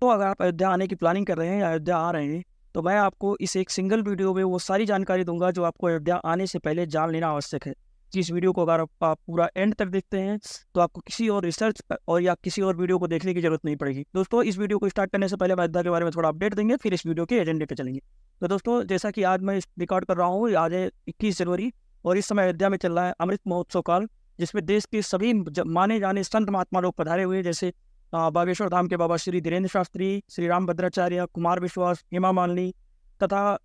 तो अगर आप अयोध्या आने की प्लानिंग कर रहे हैं या अयोध्या आ रहे हैं, तो मैं आपको इस एक सिंगल वीडियो में वो सारी जानकारी दूंगा जो आपको अयोध्या आने से पहले जान लेना आवश्यक है। कि इस वीडियो को अगर आप पूरा एंड तक देखते हैं तो आपको किसी और रिसर्च और या किसी और वीडियो को देखने की जरूरत नहीं पड़ेगी। दोस्तों, इस वीडियो को स्टार्ट करने से पहले मैं अयोध्या के बारे में थोड़ा अपडेट देंगे, फिर इस वीडियो के एजेंडे पे चलेंगे। तो दोस्तों, जैसा कि आज मैं रिकॉर्ड कर रहा हूँ, आज है 21 जनवरी और इस समय अयोध्या में चल रहा है अमृत महोत्सव काल, जिसमें देश के सभी माने जाने संत महात्मा लोग पधारे हुए, जैसे बागेश्वर धाम के बाबा श्री धीरेन्द्र शास्त्री, श्री राम भद्राचार्य, कुमार विश्वास, हेमा मालिनी तथा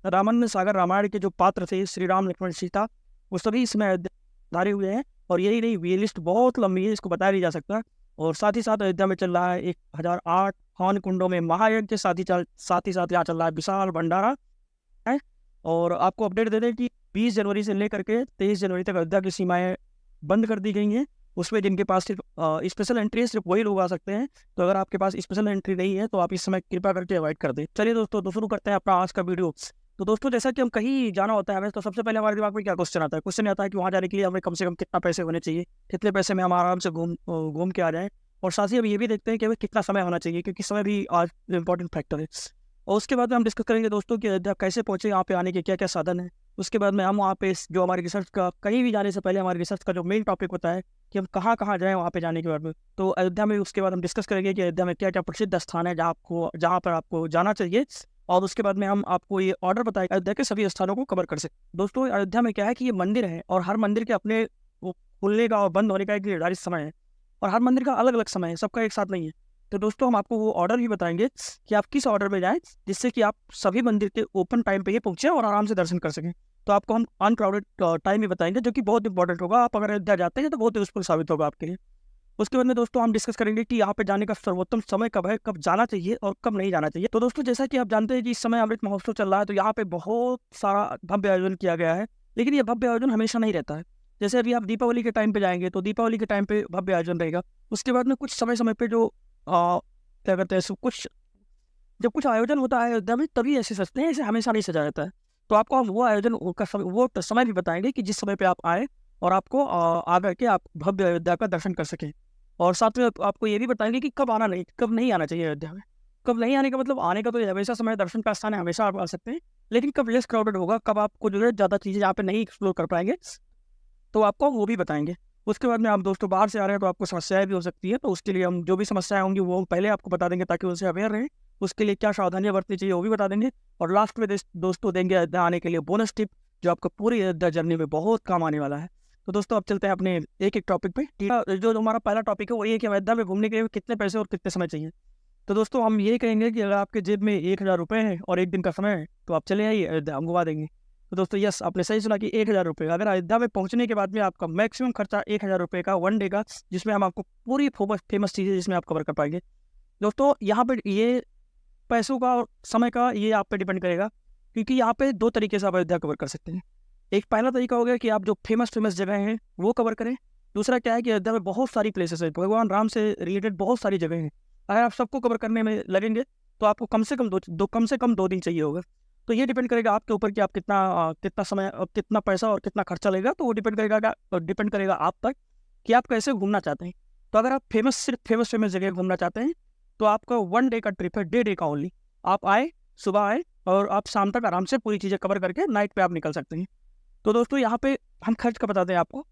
रामानंद सागर रामायण के जो पात्र थे श्री राम लक्ष्मण सीता, वो सभी इसमें धारे हुए हैं। और यही नहीं, ये लिस्ट बहुत लंबी है, इसको बताया नहीं जा सकता। और साथ ही साथ अयोध्या में चल रहा है 1008 हवन कुंडों में महायज्ञ के साथ ही साथ यहाँ चल रहा है विशाल भंडारा है। और आपको अपडेट दे दें कि 20 जनवरी से लेकर के 23 जनवरी तक अयोध्या की सीमाएं बंद कर दी गई हैं। उसमें जिनके पास सिर्फ स्पेशल एंट्री है, सिर्फ वही लोग आ सकते हैं। तो अगर आपके पास स्पेशल एंट्री नहीं है तो आप इस समय कृपया करके अवॉइड कर दें। चलिए दोस्तों, तो शुरू करते हैं अपना आज का वीडियो। तो दोस्तों, जैसा कि हम कहीं जाना होता है हमें, तो सबसे पहले हमारे दिमाग में क्या क्वेश्चन आता है? क्वेश्चन आता है कि वहाँ जाने के लिए हमें कम से कम कितना पैसे होने चाहिए, कितने पैसे में हम आराम से घूम के आ जाएं। और साथ ही हम ये भी देखते हैं कि हमें कितना समय होना चाहिए, क्योंकि समय भी आज इंपॉर्टेंट फैक्टर है। और उसके बाद में हम डिस्कस करेंगे दोस्तों कि अयोध्या कैसे पहुंचे, यहाँ पे आने के क्या क्या साधन है। उसके बाद में हम वहाँ पे जो हमारी रिसर्च का, कहीं भी जाने से पहले हमारी रिसर्च का जो मेन टॉपिक होता है कि हम कहाँ कहाँ जाएँ वहाँ पे जाने के बाद में, तो अयोध्या में उसके बाद हम डिस्कस करेंगे कि अयोध्या में क्या क्या प्रसिद्ध स्थान है जहाँ पर आपको जाना चाहिए। और उसके बाद में हम आपको ये ऑर्डर बताएंगे अयोध्या के सभी स्थानों को कवर कर सकते। दोस्तों, अयोध्या में क्या है कि ये मंदिर है और हर मंदिर के अपने खुलने का और बंद होने का एक निर्धारित समय है, और हर मंदिर का अलग अलग समय है, सबका एक साथ नहीं है। तो दोस्तों, हम आपको वो ऑर्डर भी बताएंगे कि आप किस ऑर्डर में जाएं, जिससे कि आप सभी मंदिर के ओपन टाइम पे ही पहुंचे और आराम से दर्शन कर सकें। तो आपको हम अनक्राउडेड टाइम भी बताएंगे, जो कि बहुत इंपॉर्टेंट होगा। आप अगर अयोध्या जाते हैं तो बहुत यूजफुल साबित होगा आपके लिए। उसके बाद में दोस्तों हम डिस्कस करेंगे कि यहाँ पे जाने का सर्वोत्तम समय कब है, कब जाना चाहिए और कब नहीं जाना चाहिए। तो दोस्तों, जैसा कि आप जानते हैं कि इस समय अमृत महोत्सव चल रहा है, तो यहाँ पे बहुत सारा भव्य आयोजन किया गया है। लेकिन ये भव्य आयोजन हमेशा नहीं रहता है। जैसे अभी आप दीपावली के टाइम पे जाएंगे तो दीपावली के टाइम पे भव्य आयोजन रहेगा। उसके बाद में कुछ समय समय पे जो क्या कहते हैं, कुछ जब कुछ आयोजन होता है अयोध्या में, तभी ऐसे सजते हैं, ऐसे हमेशा नहीं सजाया जाता है। तो आपको हम वो आयोजन का समय भी बताएंगे कि जिस समय पे आप आए और आपको आकर के आप भव्य अयोध्या का दर्शन कर सकें। और साथ में आपको ये भी बताएंगे कि कब नहीं आना चाहिए अयोध्या में। कब नहीं आने का मतलब, आने का तो ये हमेशा समय, दर्शन का स्थान है, हमेशा आप आ सकते हैं। लेकिन कब लेस क्राउडेड होगा, कब आपको जो है ज़्यादा चीज़ें यहाँ पे नहीं एक्सप्लोर कर पाएंगे, तो आपको वो भी बताएंगे। उसके बाद में आप दोस्तों बाहर से आ रहे हैं तो आपको समस्याएं भी हो सकती है, तो उसके लिए हम जो भी समस्याएं होंगी वो हम पहले आपको बता देंगे ताकि उनसे अवेयर रहें। उसके लिए क्या सावधानियां बरतनी चाहिए वो भी बता देंगे। और लास्ट में दोस्तों देंगे अयोध्या आने के लिए बोनस टिप, जो आपको पूरी अयोध्या जर्नी में बहुत काम आने वाला है। तो दोस्तों, अब चलते हैं अपने एक एक टॉपिक पे। जो हमारा पहला टॉपिक है वो ये कि अयोध्या में घूमने के लिए कितने पैसे और कितने समय चाहिए। तो दोस्तों, हम ये कहेंगे कि अगर आपके जेब में 1000 रुपये है और एक दिन का समय है तो आप चले आइए अयोध्या, हम घुमा देंगे। तो दोस्तों, यस, आपने सही सुना कि 1000 रुपये। अगर अयोध्या में पहुंचने के बाद में आपका मैक्सिमम खर्चा 1000 रुपये का, वन डे का, जिसमें हम आपको पूरी फेमस चीज़ें जिसमें आप कवर कर पाएंगे। दोस्तों, यहाँ पे ये पैसों का और समय का ये आप पे डिपेंड करेगा, क्योंकि यहाँ पे दो तरीके से आप अयोध्या कवर कर सकते हैं। एक पहला तरीका हो गया कि आप जो फेमस जगह हैं वो कवर करें। दूसरा क्या है कि अयोध्या में बहुत सारी प्लेसेस है, भगवान राम से रिलेटेड बहुत सारी जगह हैं। अगर आप सबको कवर करने में लगेंगे तो आपको कम से कम 2 दिन चाहिए होगा। तो ये डिपेंड करेगा आपके ऊपर कि आप कितना समय और कितना पैसा और कितना खर्चा लेगा। तो वो डिपेंड करेगा आप पर कि आप कैसे घूमना चाहते हैं। तो अगर आप सिर्फ फेमस जगह घूमना चाहते हैं तो आपका वन डे का ट्रिप है, डे का ओनली। आप आए, सुबह आए और आप शाम तक आराम से पूरी चीज़ें कवर करके नाइट पे आप निकल सकते हैं। तो दोस्तों, यहाँ पे हम खर्च का बताते हैं आपको।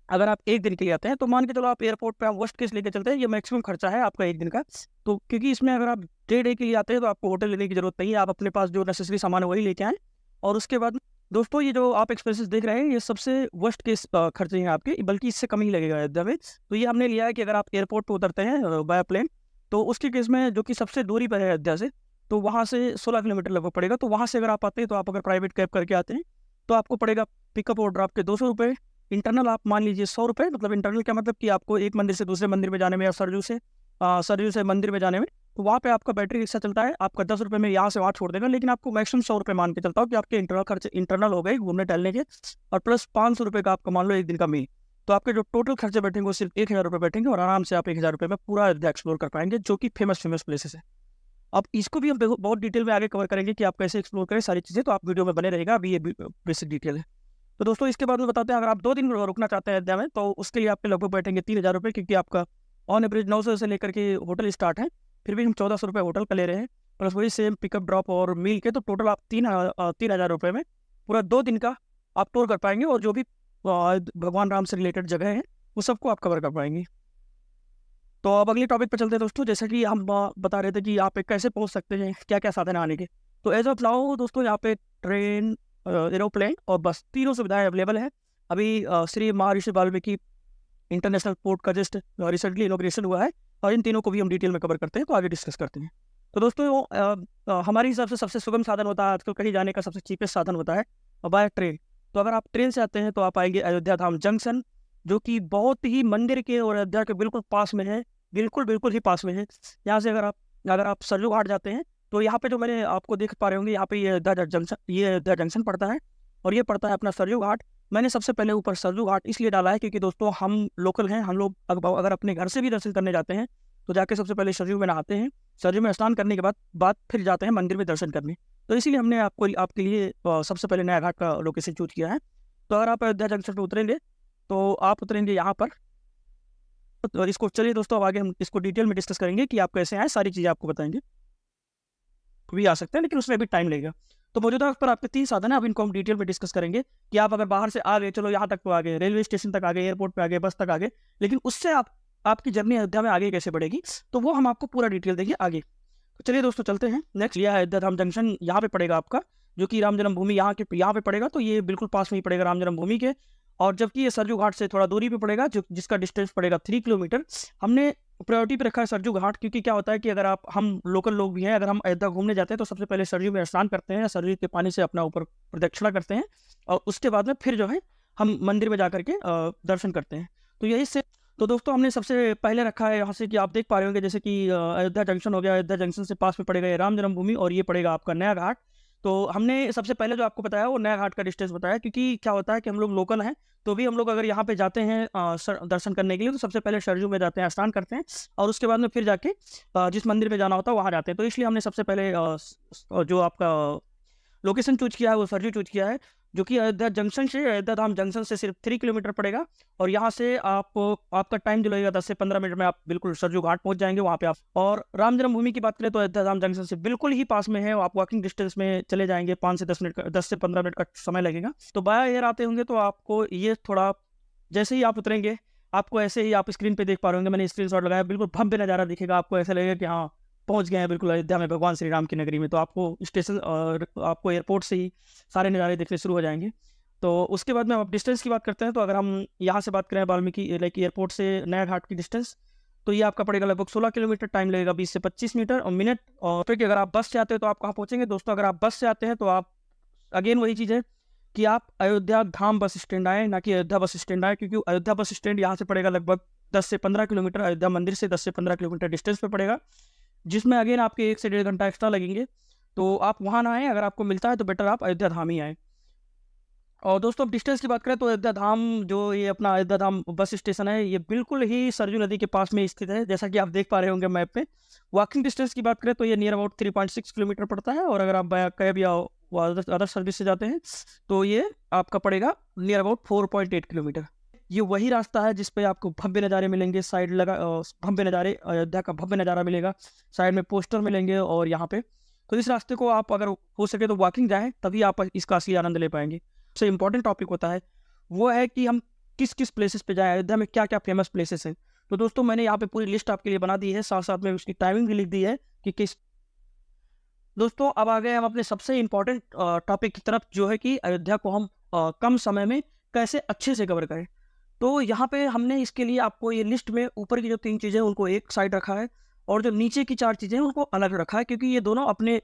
अगर आप एक दिन के लिए आते हैं तो मान के चलो आप एयरपोर्ट पे, हम वर्स्ट केस लेके चलते हैं, ये मैक्सिमम खर्चा है आपका एक दिन का। तो क्योंकि इसमें अगर आप डे के लिए आते हैं तो आपको होटल लेने की जरूरत नहीं है, आप अपने पास जो नेसेसरी सामान है वही लेके आएँ। और उसके बाद दोस्तों, ये जो आप एक्सपेंसेस देख रहे हैं ये सबसे वर्स्ट केस खर्चे हैं आपके, बल्कि इससे कम ही लगेगा अयोध्या में। तो ये हमने लिया है कि अगर आप एयरपोर्ट पर उतरते हैं बाय प्लेन, तो उसके केस में जो कि सबसे दूरी पर है अयोध्या से, तो वहाँ से 16 किलोमीटर लगभग पड़ेगा। तो वहाँ से अगर आप आते हैं तो आप अगर प्राइवेट कैब करके आते हैं तो आपको पड़ेगा पिकअप और ड्रॉप के 200 रुपये। इंटरनल आप मान लीजिए 100 रुपये। मतलब इंटरनल क्या मतलब कि आपको एक मंदिर से दूसरे मंदिर में जाने में, या सरयू से मंदिर में जाने में, तो वहाँ पे आपका बैटरी रिक्शा चलता है, आपका 10 रुपये में यहाँ से वहाँ छोड़ देगा। लेकिन आपको मैक्सिमम 100 रुपये मान के चलता हूँ कि आपके इंटरनल खर्चे इंटरनल हो गए घूमने टहलने के, और प्लस 500 रुपये का आपका मान लो एक दिन का मील। तो आपके जो टोटल खर्चे बैठेंगे वो सिर्फ 1000 रुपये बैठेंगे, और आराम से आप 1000 रुपये में पूरा अयोध्या एक्सप्लोर कर पाएंगे, जो कि फेमस प्लेसेस है। अब इसको भी हम बहुत डिटेल में आगे कवर करेंगे कि आप कैसे एक्सप्लोर करें सारी चीज़ें। तो आप वीडियो में बने रहेगा, अभी ये बेसिक डिटेल है। तो दोस्तों, इसके बाद में बताते हैं, अगर आप 2 दिन रुकना चाहते हैं अयोध्या में तो उसके लिए आपके लगभग बैठेंगे 3000 रुपये, क्योंकि आपका ऑन एवरेज 900 से लेकर के होटल स्टार्ट है। फिर भी हम 1400 रुपये होटल का ले रहे हैं, प्लस वही सेम पिकअप ड्रॉप और मील के, तो टोटल आप 3000 रुपये में पूरा 2 दिन का आप टूर कर पाएंगे, और जो भी भगवान राम से रिलेटेड जगह है वो सबको आप कवर कर पाएंगे। तो अब अगले टॉपिक पर चलते हैं दोस्तों। जैसे कि हम बता रहे थे कि यहाँ पे कैसे पहुँच सकते हैं, क्या क्या साधन है आने के। तो एज ऑफ नाउ दोस्तों यहाँ पे ट्रेन, एरोप्लेन और बस तीनों सुविधाएं अवेलेबल है। अभी श्री महर्षि वाल्मीकि इंटरनेशनल पोर्ट का जस्ट रिसेंटली इनॉग्रेशन हुआ है, और इन तीनों को भी हम डिटेल में कवर करते हैं, तो आगे डिस्कस करते हैं। तो दोस्तों हमारे हिसाब से सबसे सुगम साधन होता है आजकल कहीं जाने का, सबसे चीपेस्ट साधन होता है बाय ट्रेन। तो अगर आप ट्रेन से आते हैं तो आप आएंगे अयोध्या धाम जंक्शन, जो कि बहुत ही मंदिर के और अयोध्या के बिल्कुल पास में है, बिल्कुल ही पास में है। यहाँ से अगर आप सरयू घाट जाते हैं तो यहाँ पे जो मैंने आपको देख पा रहे होंगे, यहाँ पे ये अयोध्या जंक्शन पड़ता है, और ये पड़ता है अपना सरयू घाट। मैंने सबसे पहले ऊपर सरयू घाट इसलिए डाला है क्योंकि दोस्तों हम लोकल हैं, हम लोग अगर अपने घर से भी दर्शन करने जाते हैं तो जाके सबसे पहले सरयू में नहाते हैं, सरयू में स्नान करने के बाद फिर जाते हैं मंदिर में दर्शन करने। तो इसीलिए हमने आपके लिए सबसे पहले नया घाट का लोकेशन चूज किया है। तो अगर आप अयोध्या जंक्शन पर उतरेंगे तो आप उतरेंगे यहाँ पर। तो इसको चलिए दोस्तों, अब आगे हम इसको डिटेल में डिस्कस करेंगे कि आप कैसे आए, सारी चीज़ें आपको बताएंगे। भी आ सकते हैं लेकिन उसमें भी टाइम लगेगा। तो मौजूदा पर आपके 3 साधन है, अब इनको हम डिटेल में डिस्कस करेंगे कि आप अगर बाहर से आ गए, चलो यहाँ तक तो आ गए, रेलवे स्टेशन तक आ गए, एयरपोर्ट पे आ गए, बस तक आ गए, लेकिन उससे आपकी जर्नी अयोध्या में आगे कैसे बढ़ेगी, तो वो हम आपको पूरा डिटेल देंगे आगे। तो चलिए दोस्तों चलते हैं। नेक्स्ट यह है अयोध्या धाम जंक्शन, यहाँ पे पड़ेगा आपका, जो कि राम जन्मभूमि यहाँ पे पड़ेगा, तो ये बिल्कुल पास में ही पड़ेगा राम जन्मभूमि के। और जबकि ये सरयू घाट से थोड़ा दूरी पे पड़ेगा, जिसका डिस्टेंस पड़ेगा 3 किलोमीटर। हमने प्रायोरिटी पे रखा है सरयू घाट, क्योंकि क्या होता है कि अगर हम लोकल लोग भी हैं, अगर हम अयोध्या घूमने जाते हैं तो सबसे पहले सरयू में स्नान करते हैं, या सरयू के पानी से अपना ऊपर प्रदक्षिणा करते हैं, और उसके बाद में फिर जो है हम मंदिर में जा करके दर्शन करते हैं। तो यही से तो दोस्तों हमने सबसे पहले रखा है यहाँ से, कि आप देख पा रहे होंगे जैसे कि अयोध्या जंक्शन हो गया, अयोध्या जंक्शन से पास में पड़ेगा ये राम जन्मभूमि, और ये पड़ेगा आपका नया घाट। तो हमने सबसे पहले जो आपको बताया वो नया घाट का डिस्टेंस बताया, क्योंकि क्या होता है कि हम लोग लोकल हैं, तो भी हम लोग अगर यहाँ पे जाते हैं दर्शन करने के लिए, तो सबसे पहले सरयू में जाते हैं, स्नान करते हैं, और उसके बाद में फिर जाके जिस मंदिर में जाना होता है वहाँ जाते हैं। तो इसलिए हमने सबसे पहले जो आपका लोकेशन चूज किया है वो सरयू चूज किया है, जो कि अयोध्या धाम जंक्शन से सिर्फ 3 किलोमीटर पड़ेगा। और यहाँ से आपका टाइम जो लगेगा 10 से 15 मिनट में आप बिल्कुल सरयू घाट पहुँच जाएंगे वहाँ पे आप। और राम जन्मभूमि की बात करें तो अयोध्या धाम जंक्शन से बिल्कुल ही पास में है, आप वॉकिंग डिस्टेंस में चले जाएंगे, 10 से 15 मिनट का समय लगेगा। तो बाय एयर आते होंगे तो आपको ये थोड़ा, जैसे ही आप उतरेंगे आपको ऐसे ही आप स्क्रीन पे देख पा रहे होंगे, मैंने स्क्रीनशॉट लगाया, बिल्कुल भव्य नज़ारा दिखेगा आपको, ऐसा लगेगा कि हाँ पहुंच गए हैं बिल्कुल अयोध्या में, भगवान श्री राम की नगरी में। तो आपको स्टेशन और आपको एयरपोर्ट से ही सारे नज़ारे दिखने शुरू हो जाएंगे। तो उसके बाद में अब डिस्टेंस की बात करते हैं, तो अगर हम यहाँ से बात करें वाल्मीकि एयरपोर्ट से नया घाट की डिस्टेंस, तो ये आपका पड़ेगा लगभग 16 किलोमीटर, टाइम लगेगा 20 से 25 मिनट। और फिर अगर आप बस से आते हैं तो आप कहाँ पहुँचेंगे दोस्तों, अगर आप बस से आते हैं तो आप अगेन वही चीज़ है कि आप अयोध्या धाम बस स्टैंड आए, ना कि अयोध्या बस स्टैंड आए, क्योंकि अयोध्या बस स्टैंड यहाँ से पड़ेगा लगभग 10 से 15 किलोमीटर, अयोध्या मंदिर से 10 से 15 किलोमीटर डिस्टेंस पे पड़ेगा, जिसमें अगेन आपके 1 से 1.5 घंटा एक्स्ट्रा लगेंगे। तो आप वहाँ ना आए, अगर आपको मिलता है तो बेटर आप अयोध्या धाम ही आए। और दोस्तों अब डिस्टेंस की बात करें तो अयोध्या धाम, जो ये अपना अयोध्या धाम बस स्टेशन है, ये बिल्कुल ही सरयू नदी के पास में स्थित है, जैसा कि आप देख पा रहे होंगे मैप पे। वॉकिंग डिस्टेंस की बात करें तो ये नियर अबाउट 3.6 किलोमीटर पड़ता है, और अगर आप बाय कैब या अदर सर्विस से जाते हैं तो ये आपका पड़ेगा नियर अबाउट 4.8 किलोमीटर। ये वही रास्ता है जिसपे आपको भव्य नज़ारे मिलेंगे, साइड लगा भव्य नज़ारे, अयोध्या का भव्य नज़ारा मिलेगा, साइड में पोस्टर मिलेंगे, और यहाँ पे तो इस रास्ते को आप अगर हो सके तो वॉकिंग जाएँ, तभी आप इसका असली आनंद ले पाएंगे। सबसे इंपॉर्टेंट टॉपिक होता है वो है कि हम किस किस प्लेसेस पे जाएं, अयोध्या में क्या क्या फेमस प्लेसेस हैं। तो दोस्तों मैंने यहाँ पे पूरी लिस्ट आपके लिए बना दी है, साथ साथ में उसकी टाइमिंग भी लिख दी है कि किस। दोस्तों अब आ गए हम अपने सबसे इम्पोर्टेंट टॉपिक की तरफ, जो है कि अयोध्या को हम कम समय में कैसे अच्छे से कवर करें। तो यहाँ पे हमने इसके लिए आपको ये लिस्ट में ऊपर की जो 3 चीज़ें उनको एक साइड रखा है, और जो नीचे की 4 चीज़ें उनको अलग रखा है, क्योंकि ये दोनों अपने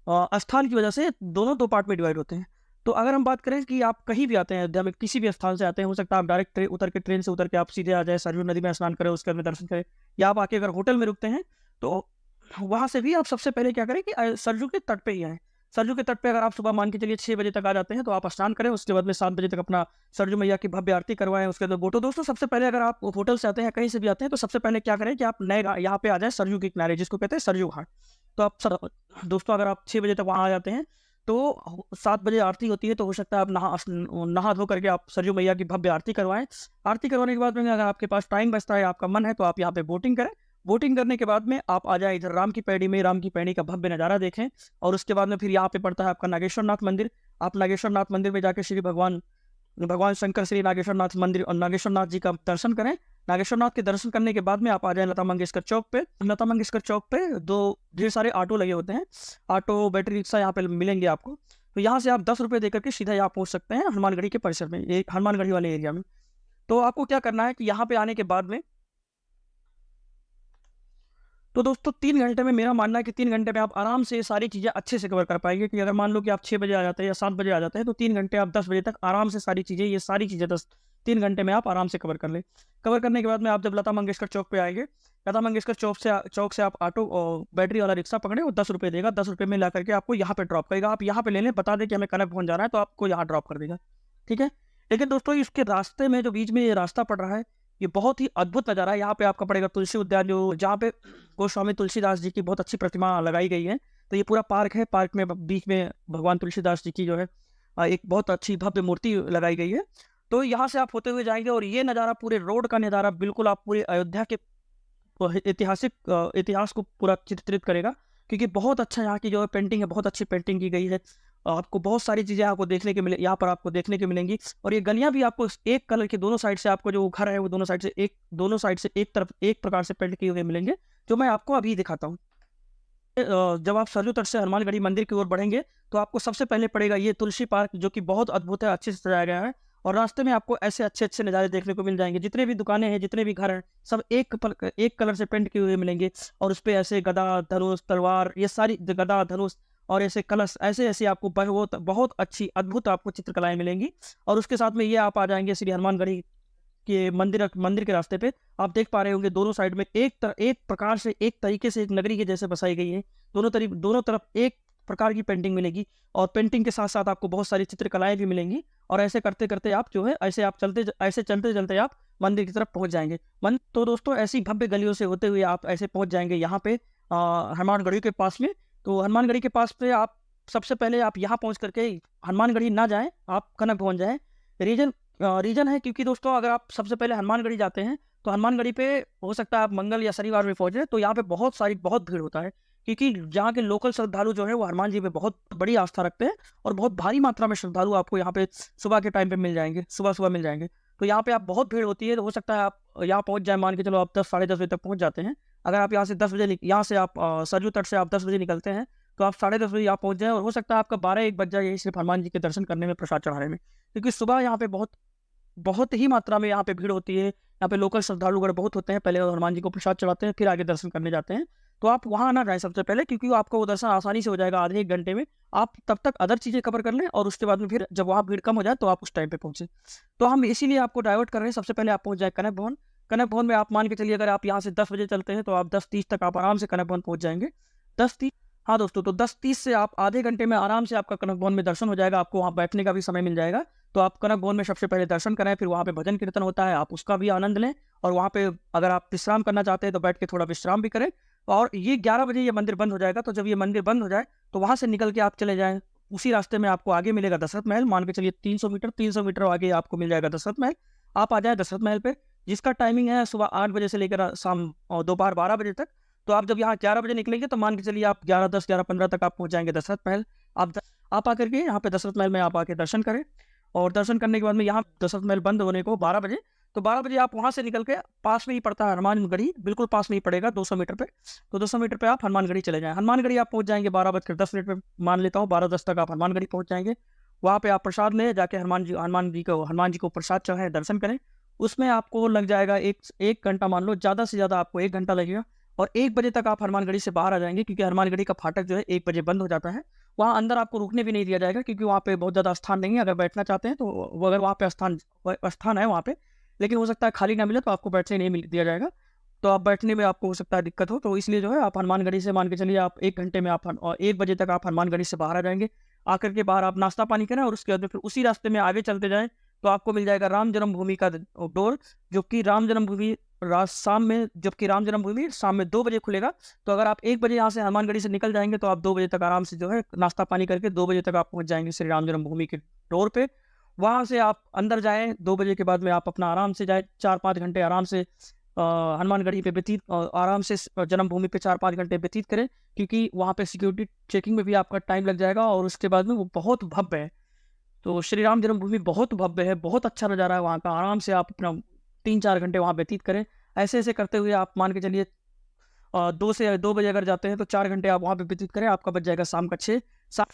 स्थान की वजह से दोनों 2 पार्ट में डिवाइड होते हैं। तो अगर हम बात करें कि आप कहीं भी आते हैं अयोध्या में, किसी भी स्थान से आते हैं, हो सकता है आप डायरेक्ट ट्रेन से उतर के आप सीधे आ जाए, सरयू नदी में स्नान करें, उसके बाद दर्शन करें, या आप आके अगर होटल में रुकते हैं तो वहाँ से भी आप सबसे पहले क्या करें कि सरयू के तट पे ही आएँ। सरयू के तट पे अगर आप सुबह मान के चलिए 6 बजे तक आ जाते हैं तो आप स्नान करें, उसके बाद में 7 बजे तक अपना सरयू मैया की भव्य आरती करवाएं, उसके बाद बोटो। दोस्तों सबसे पहले अगर आप होटल से आते हैं, कहीं से भी आते हैं, तो सबसे पहले क्या करें कि आप नए यहाँ पे आ जाए सरयू के किनारे, जिसको कहते हैं सरयू घाट। तो आप दोस्तों अगर आप 6 बजे तक वहाँ आ जाते हैं तो 7 बजे आरती होती है, तो हो सकता है आप नहा धो करके आप सरयू मैया की भव्य आरती करवाएं। आरती करवाने के बाद में अगर आपके पास टाइम बचता है, आपका मन है, तो आप यहाँ पे बोटिंग करें, बोटिंग करने के बाद में आप आ जाए इधर राम की पैड़ी में, राम की पैड़ी का भव्य नज़ारा देखें। और उसके बाद में फिर यहाँ पे पड़ता है आपका नागेश्वर नाथ मंदिर। आप नागेश्वर नाथ मंदिर में जाकर श्री भगवान भगवान शंकर श्री नागेश्वर नाथ मंदिर और नागेश्वर नाथ जी का दर्शन करें। नागेश्वर नाथ के दर्शन करने के बाद में आप आ जाए लता मंगेशकर चौक पे। लता मंगेशकर चौक पे ढेर सारे ऑटो लगे होते हैं, ऑटो बैटरी रिक्शा यहाँ पे मिलेंगे आपको। तो यहाँ से आप 10 रुपये देकर के सीधा यहाँ पहुँच सकते हैं हनुमानगढ़ी के परिसर में, ये हनुमानगढ़ी वाले एरिया में। तो आपको क्या करना है कि यहाँ पे आने के बाद में तो दोस्तों 3 घंटे में, मेरा मानना है कि 3 घंटे में आप आराम से ये सारी चीज़ें अच्छे से कवर कर पाएंगे। कि अगर मान लो कि आप 6 बजे आ जाते हैं या 7 बजे आ जाते हैं, तो 3 घंटे आप 10 बजे तक आराम से सारी चीज़ें, ये सारी चीज़ें 3 घंटे में आप आराम से कवर कर लें। कवर करने के बाद में आप जब लता मंगेशकर चौक पे आएंगे, लता मंगेशकर चौक से आप ऑटो और बैटरी वाला रिक्शा पकड़े और 10 रुपये देगा। 10 रुपये में ला करके आपको यहाँ पे ड्रॉप करेगा। आप यहाँ पे ले लें, बता दें कि हमें कनक भवन जाना है, तो आपको यहाँ ड्रॉप कर देगा, ठीक है। लेकिन दोस्तों इसके रास्ते में जो बीच में ये रास्ता पड़ रहा है, ये बहुत ही अद्भुत नज़ारा है। यहाँ पे आपका पड़ेगा तुलसी उद्यान, जो जहाँ पे गोस्वामी तुलसीदास जी की बहुत अच्छी प्रतिमा लगाई गई है। तो ये पूरा पार्क है, पार्क में बीच में भगवान तुलसीदास जी की जो है एक बहुत अच्छी भव्य मूर्ति लगाई गई है। तो यहाँ से आप होते हुए जाएंगे और ये नज़ारा, पूरे रोड का नज़ारा बिल्कुल आप पूरे अयोध्या के इतिहास को पूरा चित्रित करेगा। क्योंकि बहुत अच्छा यहाँ की जो है पेंटिंग है, बहुत अच्छी पेंटिंग की गई है। आपको बहुत सारी चीज़ें आपको देखने के मिले, यहाँ पर आपको देखने को मिलेंगी। और ये गलियाँ भी आपको एक कलर के, दोनों साइड से आपको जो घर है वो दोनों साइड से एक तरफ एक प्रकार से पेंट किए हुए मिलेंगे, जो मैं आपको अभी दिखाता हूँ। जब आप सरयू तट से हनुमानगढ़ी मंदिर की ओर बढ़ेंगे, तो आपको सबसे पहले पड़ेगा ये तुलसी पार्क, जो कि बहुत अद्भुत है, अच्छे से सजाया गया है। और रास्ते में आपको ऐसे अच्छे अच्छे नज़ारे देखने को मिल जाएंगे। जितने भी दुकानें हैं, जितने भी घर हैं, सब एक कलर से पेंट किए हुए मिलेंगे। और उस पर ऐसे गदा, धनुष, तलवार, ये सारी गदा, धनुष और ऐसे कलश, ऐसे ऐसे आपको बहुत अच्छी अद्भुत आपको चित्रकलाएं मिलेंगी। और उसके साथ में ये आप आ जाएंगे श्री हनुमानगढ़ी के मंदिर के रास्ते पे। आप देख पा रहे होंगे दोनों साइड में एक प्रकार से, एक तरीके से एक नगरी के जैसे बसाई गई है। दोनों तरफ एक प्रकार की पेंटिंग मिलेगी। और पेंटिंग के साथ साथ आपको बहुत सारी चित्रकलाएं भी मिलेंगी। और ऐसे करते करते आप जो है, ऐसे चलते चलते आप मंदिर की तरफ पहुंच जाएंगे। तो दोस्तों ऐसी भव्य गलियों से होते हुए आप ऐसे पहुंच जाएंगे यहाँ पे हनुमानगढ़ी के पास में। तो हनुमानगढ़ी के पास पे आप सबसे पहले आप यहाँ पहुँच करके हनुमानगढ़ी ना जाएं, आप कनक भवन जाएं। रीजन है क्योंकि दोस्तों अगर आप सबसे पहले हनुमानगढ़ी जाते हैं, तो हनुमानगढ़ी पे हो सकता है आप मंगल या शनिवार में पहुंचे, तो यहाँ पे बहुत भीड़ होता है। क्योंकि जहाँ के लोकल श्रद्धालु जो है वो हनुमान जी पे बहुत बड़ी आस्था रखते हैं। और बहुत भारी मात्रा में श्रद्धालु आपको यहाँ पे सुबह के टाइम पे मिल जाएंगे, सुबह मिल जाएंगे। तो यहाँ पे आप बहुत भीड़ होती है। तो हो सकता है आप यहाँ पहुँच जाए, मान के चलो आप 10 साढ़े 10 बजे तक पहुँच जाते हैं। अगर आप यहाँ से 10 बजे, यहाँ से आप सरयू तट से आप 10 बजे निकलते हैं, तो आप 10:30 बजे यहाँ पहुँच जाए। और हो सकता है आपका 12-1 बज जाए यही सिर्फ हनुमान जी के दर्शन करने में, प्रसाद चढ़ाने में। क्योंकि सुबह यहाँ पे बहुत ही मात्रा में यहाँ पे भीड़ होती है। यहाँ पे लोकल श्रद्धालुगण बहुत होते हैं, पहले हनुमान जी को प्रसाद चढ़ाते हैं, फिर आगे दर्शन करने जाते हैं। तो आप वहाँ ना जाएं सबसे पहले, क्योंकि आपको वो दर्शन आसानी से हो जाएगा आधे 1 घंटे में। आप तब तक अदर चीज़ें कवर कर लें और उसके बाद में फिर जब वहाँ भीड़ कम हो जाए तो आप उस टाइम पे पहुँचे। तो हम इसीलिए आपको डाइवर्ट कर रहे हैं। सबसे पहले आप पहुँच जाए कनक भवन। कनक भवन में आप मान के चलिए, अगर आप यहाँ से 10 बजे चलते हैं, तो आप 10:30 तक आप आराम से कनक भवन पहुँच जाएंगे। 10:30, हाँ दोस्तों, तो 10:30 से आप आधे घंटे में आराम से आपका कनक भवन में दर्शन हो जाएगा। आपको वहाँ बैठने का भी समय मिल जाएगा। तो आप कनक भवन में सबसे पहले दर्शन करें, फिर वहाँ पे भजन कीर्तन होता है, आप उसका भी आनंद लें। और वहाँ पे अगर आप विश्राम करना चाहते हैं तो बैठ के थोड़ा विश्राम भी करें। और ये 11 बजे ये मंदिर बंद हो जाएगा। तो जब ये मंदिर बंद हो जाए, तो वहाँ से निकल के आप चले जाएँ। उसी रास्ते में आपको आगे मिलेगा दशरथ महल। मान के चलिए 300 मीटर आगे आपको मिल जाएगा दशरथ महल। आप आ जाए दशरथ महल पे, जिसका टाइमिंग है सुबह 8 बजे से लेकर शाम और दोपहर 12 बजे तक। तो आप जब यहाँ 11 बजे निकलेंगे, तो मान के चलिए आप 11:10, 11:15 तक आप पहुँच जाएंगे दशरथ महल। आप आकर के यहाँ पे दशरथ महल में आप आके दर्शन करें। और दर्शन करने के बाद में यहाँ दशरथ महल बंद होने को 12 बजे, तो 12 बजे आप वहाँ से निकल के, पास में ही पड़ता है हनुमानगढ़ी, बिल्कुल पास में ही पड़ेगा 200 मीटर पे। तो 200 मीटर पे आप हनुमानगढ़ी चले जाएँ। हनुमानगढ़ी आप पहुँच जाएंगे 12:10 पे, मान लेता हूँ 12:10 तक आप हनुमानगढ़ी पहुँच जाएंगे। वहाँ पे आप प्रसाद लें, जाके हनुमान जी को प्रसाद चढ़ाएं, दर्शन करें। उसमें आपको लग जाएगा एक घंटा, मान लो ज़्यादा से ज़्यादा आपको 1 घंटा लगेगा। और 1 बजे तक आप हनुमानगढ़ी से बाहर आ जाएंगे, क्योंकि हनुमानगढ़ी का फाटक जो है 1 बजे बंद हो जाता है। वहाँ अंदर आपको रुकने भी नहीं दिया जाएगा, क्योंकि वहाँ पे बहुत ज़्यादा स्थान नहीं है। अगर बैठना चाहते हैं तो वो, अगर वहाँ पे स्थान है वहाँ पे, लेकिन हो सकता है खाली ना मिले, तो आपको बैठने नहीं दिया जाएगा। तो आप बैठने में आपको हो सकता है दिक्कत हो। तो इसलिए जो है आप हनुमानगढ़ी से, मान के चलिए आप 1 घंटे में आप 1 बजे तक आप हनुमानगढ़ी से बाहर आ जाएंगे। आकर के बाहर आप नाश्ता पानी करें, और उसके बाद फिर उसी रास्ते में आगे चलते जाएँ, तो आपको मिल जाएगा राम जन्मभूमि का डोर, जो कि राम जन्मभूमि शाम में 2 बजे खुलेगा। तो अगर आप 1 बजे यहाँ से हनुमानगढ़ी से निकल जाएंगे, तो आप 2 बजे तक आराम से जो है नाश्ता पानी करके 2 बजे तक आप पहुँच जाएंगे श्री राम जन्मभूमि के डोर पे। वहाँ से आप अंदर जाएँ 2 बजे के बाद में, आप अपना आराम से जाए 4-5 घंटे आराम से हनुमानगढ़ी पे व्यतीत आराम से जन्मभूमि पे 4-5 घंटे व्यतीत करें, क्योंकि वहाँ पे सिक्योरिटी चेकिंग में भी आपका टाइम लग जाएगा और उसके बाद में वो बहुत भव्य है। तो श्री राम जन्मभूमि बहुत भव्य है, बहुत अच्छा नज़ारा है वहाँ का। आराम से आप अपना 3-4 घंटे वहाँ व्यतीत करें। ऐसे-ऐसे करते हुए आप मान के चलिए 2 से 2 बजे अगर जाते हैं तो 4 घंटे आप वहाँ पे व्यतीत करें, आपका बच जाएगा शाम का 6 सा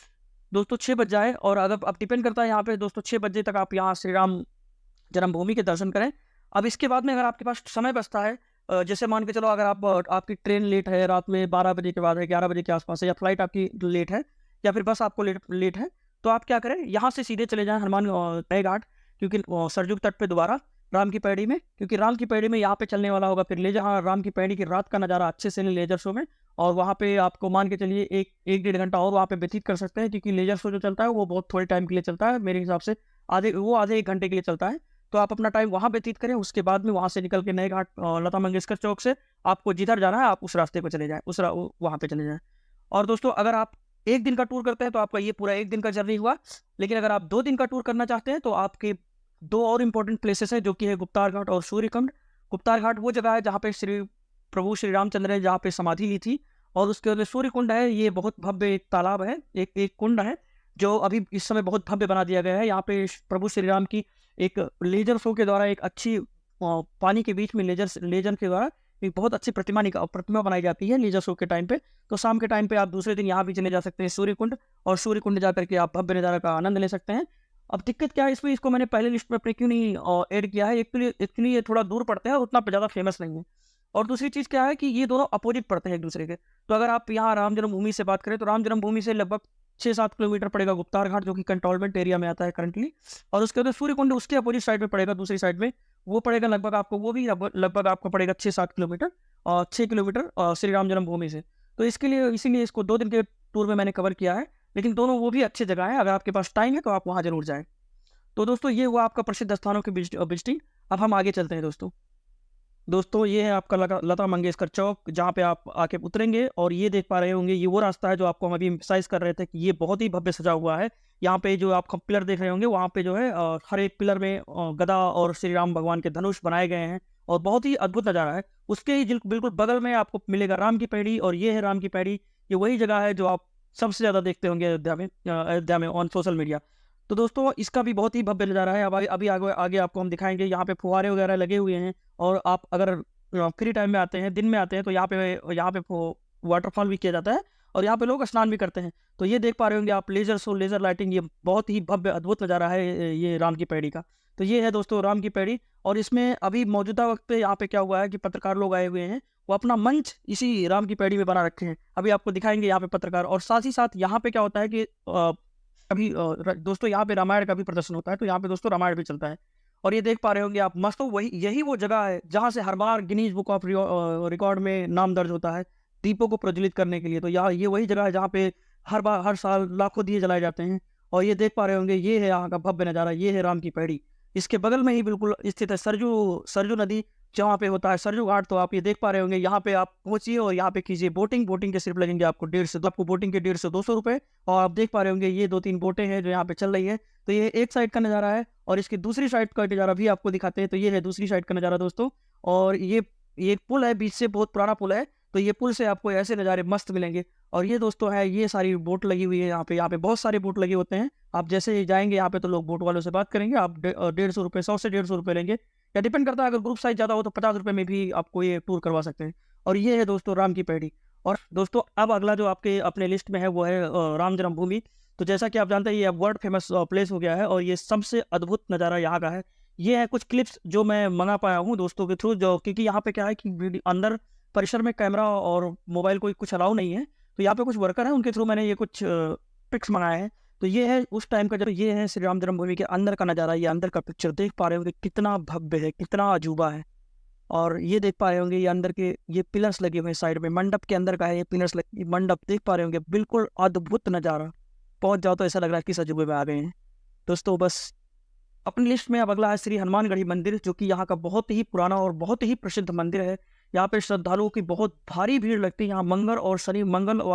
दोस्तों 6 बज जाए। और अगर अब डिपेंड करता है यहाँ पे दोस्तों 6 बजे तक आप यहाँ श्री राम जन्मभूमि के दर्शन करें। अब इसके बाद में अगर आपके पास समय बचता है, जैसे मान के चलो अगर आपकी ट्रेन लेट है, रात में 12 बजे के बाद है, 11 बजे के आसपास है, या फ्लाइट आपकी लेट है, या फिर बस आपको लेट लेट है, तो आप क्या करें, यहाँ से सीधे चले जाएँ हनुमान नए घाट, क्योंकि सरयू तट पे दोबारा राम की पैड़ी में, क्योंकि राम की पैड़ी में यहाँ पे चलने वाला होगा फिर लेजर। हाँ, राम की पैड़ी की रात का नज़ारा अच्छे से लेजर शो में, और वहाँ पे आपको मान के चलिए 1-1.5 घंटा और वहाँ पे व्यतीत कर सकते हैं, क्योंकि लेजर शो जो चलता है वो बहुत थोड़े टाइम के लिए चलता है, मेरे हिसाब से आधे 1 घंटे के लिए चलता है। तो आप अपना टाइम वहाँ व्यतीत करें, उसके बाद में वहाँ से निकल के नए घाट लता मंगेशकर चौक से आपको जिधर जाना है आप उस रास्ते पे चले जाएँ, वहाँ पे चले जाएँ। और दोस्तों अगर आप 1 दिन का टूर करते हैं तो आपका ये पूरा 1 दिन का जर्नी हुआ। लेकिन अगर आप 2 दिन का टूर करना चाहते हैं तो आपके 2 और इम्पोर्टेंट प्लेसेस हैं, जो कि है गुप्तार घाट और सूर्यकुंड। गुप्तार घाट वो जगह है जहाँ पे प्रभु श्री रामचंद्र ने जहाँ पे समाधि ली थी, और उसके बाद सूर्यकुंड है, ये बहुत भव्य एक तालाब है, एक कुंड है, जो अभी इस समय बहुत भव्य बना दिया गया है। यहाँ पे प्रभु श्री राम की एक लेजर शो के द्वारा एक अच्छी पानी के बीच में लेजर के द्वारा एक बहुत अच्छी प्रतिमा बनाई जाती है लेजर शो के टाइम पे। तो शाम के टाइम पे आप दूसरे दिन यहाँ भी चले जा सकते हैं सूर्यकुंड, और सूर्यकुंड जा करके आप भव्य नज़ारा का आनंद ले सकते हैं। अब दिक्कत क्या है इसमें, इसको मैंने पहले लिस्ट में अपने क्यों नहीं ऐड किया है, एक्चुअली ये थोड़ा दूर पड़ता है और उतना ज़्यादा फेमस नहीं है। और दूसरी चीज़ क्या है कि ये दोनों अपोजिट पड़ते हैं एक दूसरे के। तो अगर आप यहाँ राम जन्मभूमि से बात करें तो राम जन्मभूमि से लगभग 6-7 किलोमीटर पड़ेगा गुप्तार घाट, जो कि कंटोनमेंट एरिया में आता है करंटली। और उसके बाद सूर्यकुंड उसके अपोजिट साइड में पड़ेगा, दूसरी साइड में वो पड़ेगा लगभग आपको, वो भी लगभग आपको पड़ेगा 6-7 किलोमीटर, 6 किलोमीटर श्री राम जन्मभूमि से। तो इसीलिए इसको 2 दिन के टूर में मैंने कवर किया है। लेकिन दोनों वो भी अच्छी जगह है, अगर आपके पास टाइम है तो आप वहाँ जरूर जाएँ। तो दोस्तों ये हुआ आपका प्रसिद्ध स्थानों की विजिटिंग। अब हम आगे चलते हैं दोस्तों ये है आपका लता मंगेशकर चौक, जहाँ पे आप आके उतरेंगे, और ये देख पा रहे होंगे ये वो रास्ता है जो आपको हम अभी एम्फसाइज कर रहे थे कि ये बहुत ही भव्य सजा हुआ है। यहाँ पे जो आप पिलर देख रहे होंगे, वहाँ पे जो है हर एक पिलर में गदा और श्री राम भगवान के धनुष बनाए गए हैं, और बहुत ही अद्भुत नज़ारा है। उसके ही बिल्कुल बगल में आपको मिलेगा राम की पैड़ी, और ये है राम की पैड़ी। ये वही जगह है जो आप सबसे ज़्यादा देखते होंगे अयोध्या में ऑन सोशल मीडिया। तो दोस्तों इसका भी बहुत ही भव्य नज़ारा है। अब अभी आगे आपको हम दिखाएंगे। यहाँ पे फुहारे वगैरह लगे हुए हैं, और आप अगर फ्री टाइम में आते हैं, दिन में आते हैं, तो यहाँ पे वाटरफॉल भी किया जाता है, और यहाँ पे लोग स्नान भी करते हैं। तो ये देख पा रहे होंगे आप लेजर शो, लेजर लाइटिंग, ये बहुत ही भव्य अद्भुत नज़ारा है ये राम की पैड़ी का। तो ये है दोस्तों राम की पैड़ी, और इसमें अभी मौजूदा वक्त पे यहाँ पे क्या हुआ है कि पत्रकार लोग आए हुए हैं, वो अपना मंच इसी राम की पैड़ी में बना रखे हैं। अभी आपको दिखाएंगे यहाँ पे पत्रकार, और साथ ही साथ यहाँ पे क्या होता है कि अभी दोस्तों यहाँ पे रामायण का भी प्रदर्शन होता है, तो यहाँ पे दोस्तों रामायण भी चलता है। और ये देख पा रहे होंगे आप मस्त, तो यही वो जगह है जहाँ से हर बार गिनीज बुक ऑफ रिकॉर्ड में नाम दर्ज होता है दीपों को प्रज्वलित करने के लिए। तो ये वही जगह है जहाँ पे हर साल लाखों दिए जलाए जाते हैं। और ये देख पा रहे होंगे ये है यहाँ का भव्य नज़ारा, ये है राम की पैड़ी। इसके बगल में ही बिल्कुल स्थित है सरजू नदी, जहाँ पे होता है सरजू घाट। तो आप ये देख पा रहे होंगे, यहाँ पे आप पहुंचिए और यहाँ पे कीजिए बोटिंग के सिर्फ लगेंगे आपको 150, आपको बोटिंग के 150-200 रुपये। और आप देख पा रहे होंगे ये 2-3 बोटें हैं जो यहाँ पे चल रही है। तो ये एक साइड का नज़ारा है, और इसकी दूसरी साइड का नज़ारा भी आपको दिखाते हैं। तो ये है दूसरी साइड का नज़ारा दोस्तों, और ये पुल है, बीच से बहुत पुराना पुल है। तो ये पुल से आपको ऐसे नज़ारे मस्त मिलेंगे। और ये दोस्तों है, ये सारी बोट लगी हुई है यहाँ पे बहुत सारे बोट लगे होते हैं। आप जैसे जाएंगे यहाँ पे तो लोग बोट वालों से बात करेंगे, आप 150 रुपये, 100 से 150 रुपये लेंगे, या डिपेंड करता है अगर ग्रुप साइज ज़्यादा हो तो 50 रुपये में भी आपको ये टूर करवा सकते हैं। और ये है दोस्तों राम की पैड़ी। और दोस्तों अब अगला जो आपके अपने लिस्ट में है वो है राम जन्मभूमि। तो जैसा कि आप जानते हैं ये अब वर्ल्ड फेमस प्लेस हो गया है, और ये सबसे अद्भुत नज़ारा यहाँ का है। ये है कुछ क्लिप्स जो मैं मंगा पाया हूँ दोस्तों के थ्रू, जो क्योंकि यहाँ पे क्या है कि अंदर परिसर में कैमरा और मोबाइल को कुछ अलाउ नहीं है। तो यहाँ पे कुछ वर्कर हैं, उनके थ्रू मैंने ये कुछ पिक्स मंगाए हैं। तो ये है उस टाइम का, जब ये है श्री राम जन्मभूमि के अंदर का नज़ारा। ये अंदर का पिक्चर देख पा रहे होंगे कितना भव्य है, कितना अजूबा है। और ये देख पा रहे होंगे ये अंदर के ये पिलर्स लगे हुए हैं साइड में, मंडप के अंदर का है ये पिलर्स मंडप देख पा रहे होंगे, बिल्कुल अद्भुत नज़ारा। पहुंच जाओ तो ऐसा लग रहा है किस अजूबे में आ गए हैं दोस्तों। बस अपनी लिस्ट में अब अगला है श्री हनुमानगढ़ी मंदिर, जो कि यहाँ का बहुत ही पुराना और बहुत ही प्रसिद्ध मंदिर है। यहाँ पे श्रद्धालुओं की बहुत भारी भीड़ लगती है। यहाँ मंगलवार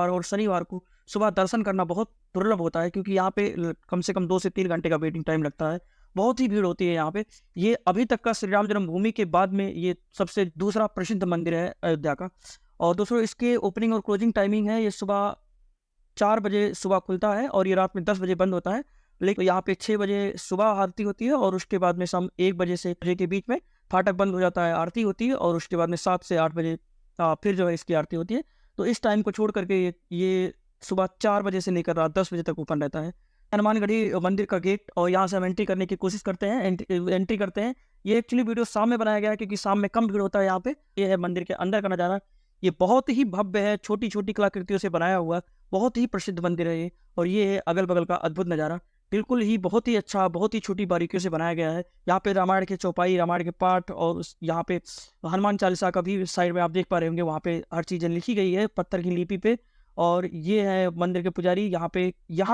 और शनिवार को सुबह दर्शन करना बहुत दुर्लभ होता है, क्योंकि यहाँ पे कम से कम 2 से 3 घंटे का वेटिंग टाइम लगता है। बहुत ही भीड़ होती है यहाँ पे। ये अभी तक का श्री राम जन्मभूमि के बाद में ये सबसे दूसरा प्रसिद्ध मंदिर है अयोध्या का। और दोस्तों इसके ओपनिंग और क्लोजिंग टाइमिंग है, ये सुबह 4 बजे सुबह खुलता है और ये रात में 10 बजे बंद होता है। लेकिन यहाँ पे 6 बजे सुबह आरती होती है और उसके बाद में शाम 1 बजे से बजे के बीच में फाटक बंद हो जाता है, आरती होती है और उसके बाद में 7 से 8 बजे फिर जो है इसकी आरती होती है। तो इस टाइम को छोड़ करके ये सुबह 4 बजे से लेकर रात 10 बजे तक ओपन रहता है। हनुमानगढ़ी मंदिर का गेट, और यहाँ से हम एंट्री करने की कोशिश करते हैं, एंट्री करते हैं। ये एक्चुअली वीडियो शाम में बनाया गया है क्योंकि शाम में कम भीड़ होता है यहाँ पे। ये है मंदिर के अंदर का नज़ारा। ये बहुत ही भव्य है, छोटी छोटी कलाकृतियों से बनाया हुआ, बहुत ही प्रसिद्ध मंदिर है ये। और ये है अगल बगल का अद्भुत नज़ारा, बिल्कुल ही बहुत ही अच्छा, बहुत ही छोटी बारीकियों से बनाया गया है। यहाँ पे रामायण के चौपाई, रामायण के पाठ, और यहाँ पे हनुमान चालीसा का भी साइड में आप देख पा रहे होंगे, वहाँ पे हर चीज़ें लिखी गई है पत्थर की लिपि पे। और ये है मंदिर के पुजारी। यहाँ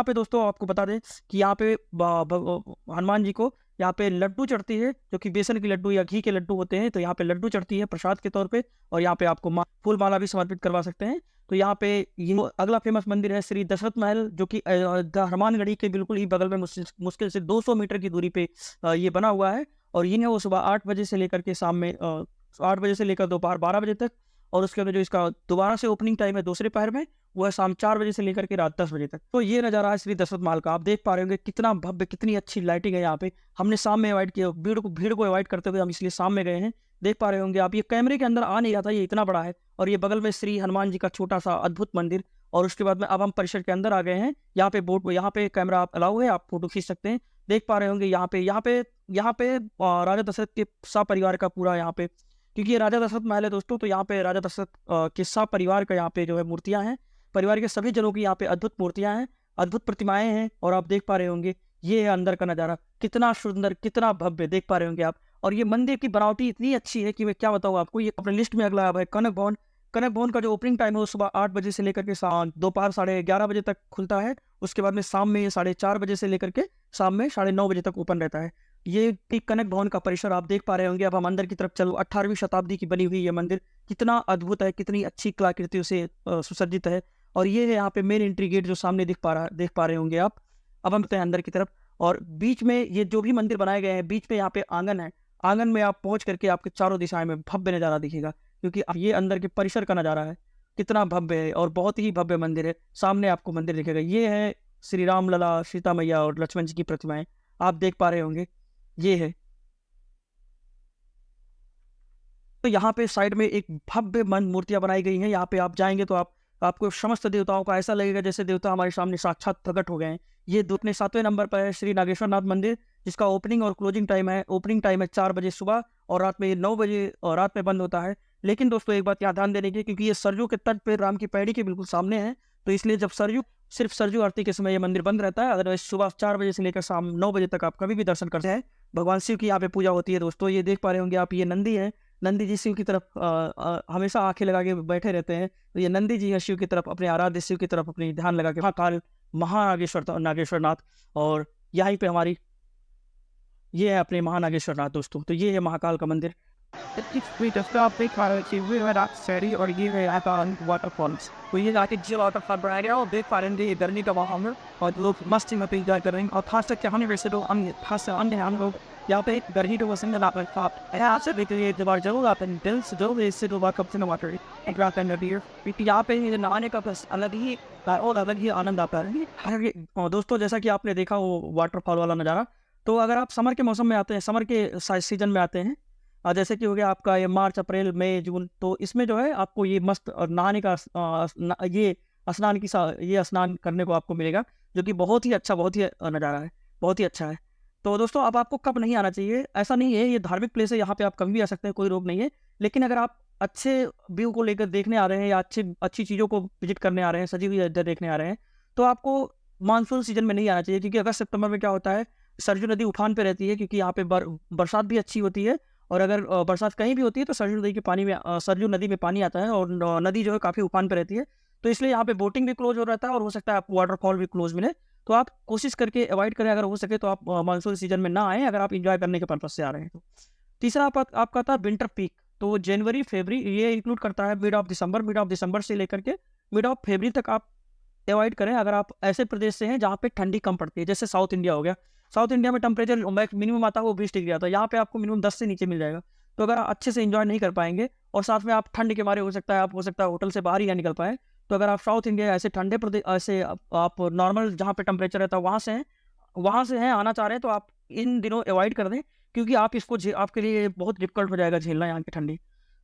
पे दोस्तों आपको बता दें कि यहाँ पे हनुमान जी को यहाँ पे लड्डू चढ़ती है, जो कि बेसन के लड्डू या घी के लड्डू होते हैं। तो यहाँ पे लड्डू चढ़ती है प्रसाद के तौर पे, और यहाँ पे आपको फूल माला भी समर्पित करवा सकते हैं। तो यहाँ पे ये अगला फेमस मंदिर है श्री दशरथ महल, जो कि हनुमानगढ़ी के बिल्कुल ही बगल में मुश्किल से 200 मीटर की दूरी पे ये बना हुआ है। और ये है वो सुबह 8 बजे से लेकर के शाम में 8 बजे से लेकर दोपहर 12 बजे तक। और उसके बाद जो इसका दोबारा से ओपनिंग टाइम है दूसरे पहर में, वो है शाम 4 बजे से लेकर के रात 10 बजे तक। तो ये नज़ारा है श्री दशरथ महल का। आप देख पा रहे होंगे कितना भव्य, कितनी अच्छी लाइटिंग है यहाँ पे। हमने शाम में अवॉइड किया, भीड़ को अवॉइड करते हुए हम इसलिए शाम में गए हैं। देख पा रहे होंगे आप, ये कैमरे के अंदर आ नहीं रहा था, ये इतना बड़ा है। और ये बगल में श्री हनुमान जी का छोटा सा अद्भुत मंदिर। और उसके बाद में अब हम परिसर के अंदर आ गए हैं। यहाँ पे यहाँ पे कैमरा आप अलाउ है, आप फोटो खींच सकते हैं। देख पा रहे होंगे यहाँ पे राजा दशरथ के सपरिवार का पूरा यहाँ पे, क्योंकि ये राजा दशरथ महल है दोस्तों, तो यहाँ पे राजा दशरथ के सपरिवार का यहाँ पे जो है मूर्तियाँ हैं। परिवार के सभी जनों की यहाँ पे अद्भुत मूर्तियाँ हैं, अद्भुत प्रतिमाएं हैं। और आप देख पा रहे होंगे ये है अंदर का नज़ारा, कितना सुंदर, कितना भव्य, देख पा रहे होंगे आप। और ये मंदिर की बनावटी इतनी अच्छी है कि मैं क्या बताऊँ आपको। ये अपने लिस्ट में अगला है कनक भवन। कनक भवन का जो ओपनिंग टाइम है वो सुबह 8 बजे से लेकर के दोपहर 11:30 बजे तक खुलता है। उसके बाद में शाम में 4:30 बजे से लेकर के शाम में 9:30 बजे तक ओपन रहता है। ये कनक भवन का परिसर आप देख पा रहे होंगे। अब हम अंदर की तरफ चलो। 18वीं शताब्दी की बनी हुई ये मंदिर कितना अद्भुत है, कितनी अच्छी कलाकृतियों से सुसज्जित है। और ये है यहाँ पे मेन एंट्री गेट जो सामने देख पा रहे होंगे आप। अब हम हैं अंदर की तरफ, और बीच में ये जो भी मंदिर बनाए गए हैं, बीच में यहाँ पे आंगन है। आंगन में आप पहुंच करके आपके चारों दिशाएं में भव्य नज़ारा दिखेगा, क्योंकि ये अंदर के परिसर का नज़ारा है। कितना भव्य है और बहुत ही भव्य मंदिर है। सामने आपको मंदिर दिखेगा। ये है श्री राम लला, सीता मैया और लक्ष्मण जी की प्रतिमाएं, आप देख पा रहे होंगे। ये है, तो यहाँ पे साइड में एक भव्य मूर्तियां बनाई गई हैं। यहाँ पे आप जाएंगे तो आपको समस्त देवताओं का ऐसा लगेगा जैसे देवता हमारे सामने साक्षात प्रकट हो गए हैं। ये अपने 7वें नंबर पर है श्री नागेश्वर नाथ मंदिर, जिसका ओपनिंग और क्लोजिंग टाइम है। ओपनिंग टाइम है 4 बजे सुबह, और रात में 9 बजे और रात में बंद होता है। लेकिन दोस्तों एक बात यहाँ ध्यान देने की, क्योंकि ये सरयू के तट पर राम की पैड़ी के बिल्कुल सामने है, तो इसलिए जब सिर्फ सरयू आरती के समय ये मंदिर बंद रहता है। अदरवाइज सुबह 4 बजे से लेकर शाम 9 बजे तक आप कभी भी दर्शन करते हैं। भगवान शिव की यहाँ पे पूजा होती है दोस्तों। ये देख पा रहे होंगे आप, ये नंदी है। नंदी जी शिव की तरफ हमेशा आंखें लगा के बैठे रहते हैं। तो ये नंदी जी है शिव की तरफ, अपने आराध्य शिव की तरफ अपनी ध्यान लगा के। महाकाल नागेश्वर नाथ, और यहीं पे ये है अपने महानागेश्वर नाथ दोस्तों। तो ये है महाकाल का मंदिर। और ये है वाटरफॉल्स। तो ये जाके जो वाटरफॉल बनाया गया, और देख पा रहे हैं गर्मी का माहौल, और लोग मस्ती में एंजॉय कर रहे हैं। और खास करके हम लोग यहाँ पे गर्मी को पसंद यहाँ से देखिए दोबारा जरूर आते हैं, दिल से जरूर इससे दोबारा कब से वाटर क्योंकि यहाँ पे नहाने का बस अलग ही आनंद आता है। दोस्तों जैसा कि आपने देखा वो वाटरफॉल वाला नज़ारा, तो अगर आप समर के मौसम में आते हैं, समर के सीजन में आते हैं, जैसे कि हो गया आपका ये मार्च, अप्रैल, मई, जून, तो इसमें जो है आपको ये मस्त नहाने का ये स्नान करने को आपको मिलेगा, जो कि बहुत ही अच्छा, बहुत ही नज़ारा है, बहुत ही अच्छा है। तो दोस्तों अब आपको कब नहीं आना चाहिए, ऐसा नहीं है, ये धार्मिक प्लेस है, यहाँ पे आप कभी भी आ सकते हैं, कोई रोक नहीं है। लेकिन अगर आप अच्छे व्यू को लेकर देखने आ रहे हैं, या अच्छी चीज़ों को विजिट करने आ रहे हैं, सजी हुई अयोध्या देखने आ रहे हैं, तो आपको मानसून सीजन में नहीं आना चाहिए। क्योंकि अगस्त सितंबर में क्या होता है, सरयू नदी उफान पे रहती है, क्योंकि यहाँ पे बरसात भी अच्छी होती है। और अगर बरसात कहीं भी होती है तो सरयू नदी में पानी आता है, और नदी जो है काफ़ी उफान पे रहती है। तो इसलिए यहाँ पे बोटिंग भी क्लोज हो रहता है, और हो सकता है आपको वाटरफॉल भी क्लोज मिले। तो आप कोशिश करके अवॉइड करें, अगर हो सके तो आप मानसून सीजन में ना आएँ, अगर आप इंजॉय करने के पर्पज से आ रहे हैं तो। तीसरा आपका था विंटर पीक। तो जनवरी, फरवरी ये इंक्लूड करता है मिड ऑफ दिसंबर से लेकर के मिड ऑफ फरवरी तक आप अवॉइड करें अगर आप ऐसे प्रदेश से हैं जहाँ पे ठंडी कम पड़ती है, जैसे साउथ इंडिया हो गया। साउथ इंडिया में टेम्परेचर मिनिमम आता है वो 20 डिग्री आता है, यहाँ पे आपको मिनिमम 10 से नीचे मिल जाएगा। तो अगर आप अच्छे से एंजॉय नहीं कर पाएंगे और साथ में आप ठंड के मारे हो सकता है होटल से बाहर ही ना निकल पाए, तो अगर आप साउथ इंडिया ऐसे ठंडे प्रदेश ऐसे आप नॉर्मल जहाँ पे टेम्परेचर रहता है वहाँ से हैं आना चाह रहे हैं, तो आप इन दिनों अवॉइड कर दें, क्योंकि आप इसको आपके लिए बहुत डिफिकल्ट हो जाएगा झेलना यहाँ की ठंडी।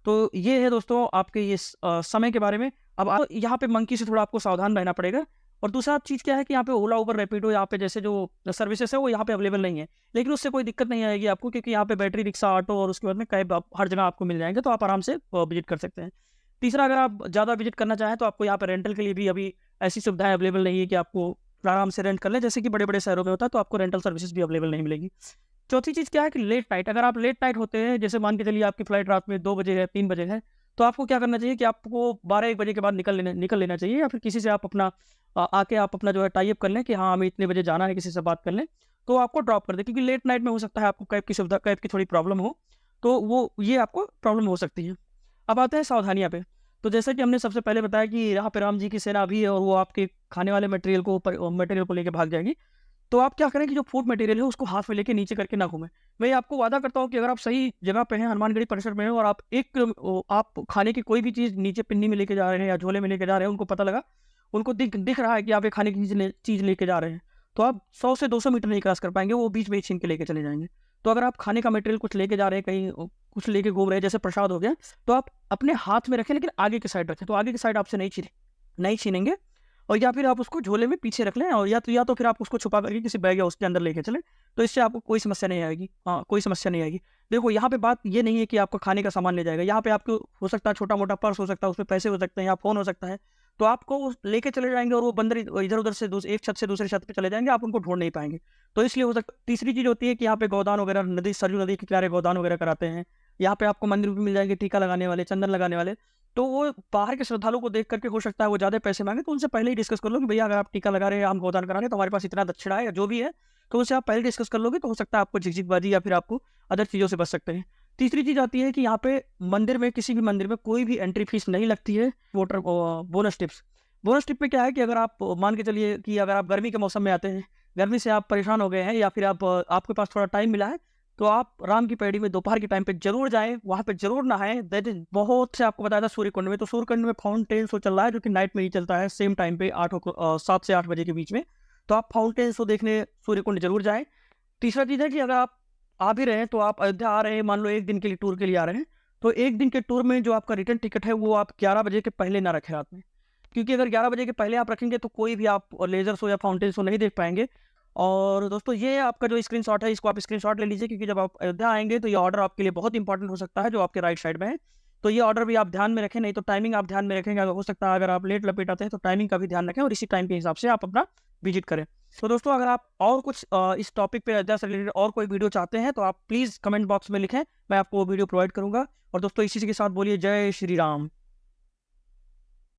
तो ये है दोस्तों आपके ये समय के बारे में। अब यहाँ पे मंकी से थोड़ा आपको सावधान रहना पड़ेगा। और दूसरा चीज़ क्या है कि यहाँ पे ओला, उबर, रैपिडो यहाँ पे जैसे जो सर्विसेज है वो यहाँ पे अवेलेबल नहीं है, लेकिन उससे कोई दिक्कत नहीं आएगी आपको, क्योंकि यहाँ पे बैटरी रिक्शा, ऑटो और उसके बाद में कैब हर जगह आपको मिल जाएंगे, तो आप आराम से विजिट कर सकते हैं। तीसरा, अगर आप ज़्यादा विजिट करना चाहें तो आपको यहाँ पे रेंटल के लिए भी अभी ऐसी सुविधाएं अवेलेबल नहीं है कि आपको आराम से रेंट कर लें, जैसे कि बड़े बड़े शहरों में होता है, तो आपको रेंटल सर्विसेज भी अवेलेबल नहीं मिलेगी। चौथी चीज़ क्या है कि लेट नाइट, अगर आप लेट नाइट होते हैं, जैसे मान के चलिए आपकी फ्लाइट रात में 2 बजे है, 3 बजे है, तो आपको क्या करना चाहिए कि आपको 12-1 बजे के बाद निकल लेना चाहिए, या फिर किसी से आप अपना आके आप अपना जो है टाई अप कर लें कि हाँ हमें इतने बजे जाना है, किसी से बात कर लें तो आपको ड्रॉप कर दे, क्योंकि लेट नाइट में हो सकता है आपको कैब की थोड़ी प्रॉब्लम हो, तो वो ये आपको प्रॉब्लम हो सकती है। अब आते हैं सावधानियाँ पे। तो जैसा कि हमने सबसे पहले बताया कि यहाँ पे राम जी की सेना भी है और वो आपके खाने वाले मटेरियल को लेके भाग जाएगी। तो आप क्या करें कि जो फूड मटेरियल है उसको हाथ में लेके नीचे करके ना घूमें। मैं आपको वादा करता हूँ कि अगर आप सही जगह पे हैं, हनुमानगढ़ी परिसर में हैं, और आप 1 किलो आप खाने की कोई भी चीज़ नीचे पिन्नी में लेके जा रहे हैं या झोले में लेके जा रहे हैं, उनको पता लगा, उनको दिख रहा है कि आप ये खाने की चीज़ लेके जा रहे हैं, तो आप 100 से 200 मीटर नहीं क्रॉस कर पाएंगे, वो बीच में ही छीन के लेके चले जाएंगे। तो अगर आप खाने का मटेरियल कुछ लेके जा रहे हैं, कहीं कुछ लेके घूम रहे हैं, जैसे प्रसाद हो गया, तो आप अपने हाथ में रखें, लेकिन आगे की साइड रखें, तो आगे की साइड आपसे नहीं छीनेंगे। और या फिर आप उसको झोले में पीछे रख लें, और या तो फिर आप उसको छुपा करके किसी बैग या उसके अंदर लेके चलें, तो इससे आपको कोई समस्या नहीं आएगी। हाँ, कोई समस्या नहीं आएगी। देखो यहाँ पे बात ये नहीं है कि आपको खाने का सामान ले जाएगा, यहाँ पे आपको हो सकता है छोटा मोटा पर्स हो सकता है, उसमें पैसे हो सकते हैं या फ़ोन हो सकता है, तो आपको वो लेके चले जाएंगे और वो बंदर इधर उधर से एक छत से दूसरे छत पे चले जाएंगे, आप उनको ढूंढ नहीं पाएंगे। तो इसलिए हो सकता तीसरी चीज़ होती है कि यहाँ पे गोदान वगैरह, सरयू नदी के किनारे गोदान वगैरह कराते हैं, यहाँ पे आपको मंदिर भी मिल जाएंगे टीका लगाने वाले, चंदन लगाने वाले। तो वो बाहर के श्रद्धालुओं को देख करके हो सकता है वो ज़्यादा पैसे मांगे, तो उनसे पहले ही डिस्कस कर लो कि भैया अगर आप टीका लगा रहे हैं, हम गोदान करा रहे हैं, तो हमारे पास इतना दक्षिणा है या जो भी है, तो उससे आप पहले डिस्कस कर लोगे, तो हो सकता है आपको झिकझिकबाजी या फिर आपको अदर चीज़ों से बच सकते हैं। तीसरी चीज़ आती है कि यहाँ पे मंदिर में, किसी भी मंदिर में कोई भी एंट्री फीस नहीं लगती है। बोनस टिप में क्या है कि अगर आप मान के चलिए कि अगर आप गर्मी के मौसम में आते हैं, गर्मी से आप परेशान हो गए हैं, या फिर आपके पास थोड़ा टाइम मिला है, तो आप राम की पैड़ी में दोपहर के टाइम पे जरूर जाएं, वहाँ पे जरूर नहाएं। दैट इज बहुत से आपको बताया था सूर्य कुंड में, तो सूर्य कुंड में फाउंटेन शो चल रहा है, जो कि नाइट में ही चलता है, सेम टाइम पे 7 से 8 बजे के बीच में। तो आप फाउंटेन शो देखने सूर्य कुंड जरूर जाएं। तीसरा चीज़ है कि अगर आप आ भी रहे हैं, तो आप अयोध्या आ रहे हैं, मान लो 1 दिन के लिए टूर के लिए आ रहे हैं, तो 1 दिन के टूर में जो आपका रिटर्न टिकट है वो आप 11 बजे के पहले ना रखें रात में, क्योंकि अगर 11 बजे के पहले आप रखेंगे तो कोई भी आप लेजर शो या फाउंटेन शो नहीं देख पाएंगे। और दोस्तों ये आपका जो स्क्रीनशॉट है, इसको आप स्क्रीनशॉट ले लीजिए, क्योंकि जब आप अयोध्या आएंगे तो ये ऑर्डर आपके लिए बहुत इंपॉर्टेंट हो सकता है, जो आपके राइट साइड में है। तो ये ऑर्डर भी आप ध्यान में रखें, नहीं तो टाइमिंग आप ध्यान में रखेंगे, हो सकता है अगर आप लेट लपेट आते हैं तो टाइमिंग का भी ध्यान रखें, और इसी टाइम के हिसाब से आप अपना विजिट करें। तो दोस्तों अगर आप और कुछ इस टॉपिक पे अयोध्या से रिलेटेड और कोई वीडियो चाहते हैं, तो आप प्लीज़ कमेंट बॉक्स में लिखें, मैं आपको वो वीडियो प्रोवाइड करूँगा। और दोस्तों इसी के साथ बोलिए जय श्री राम।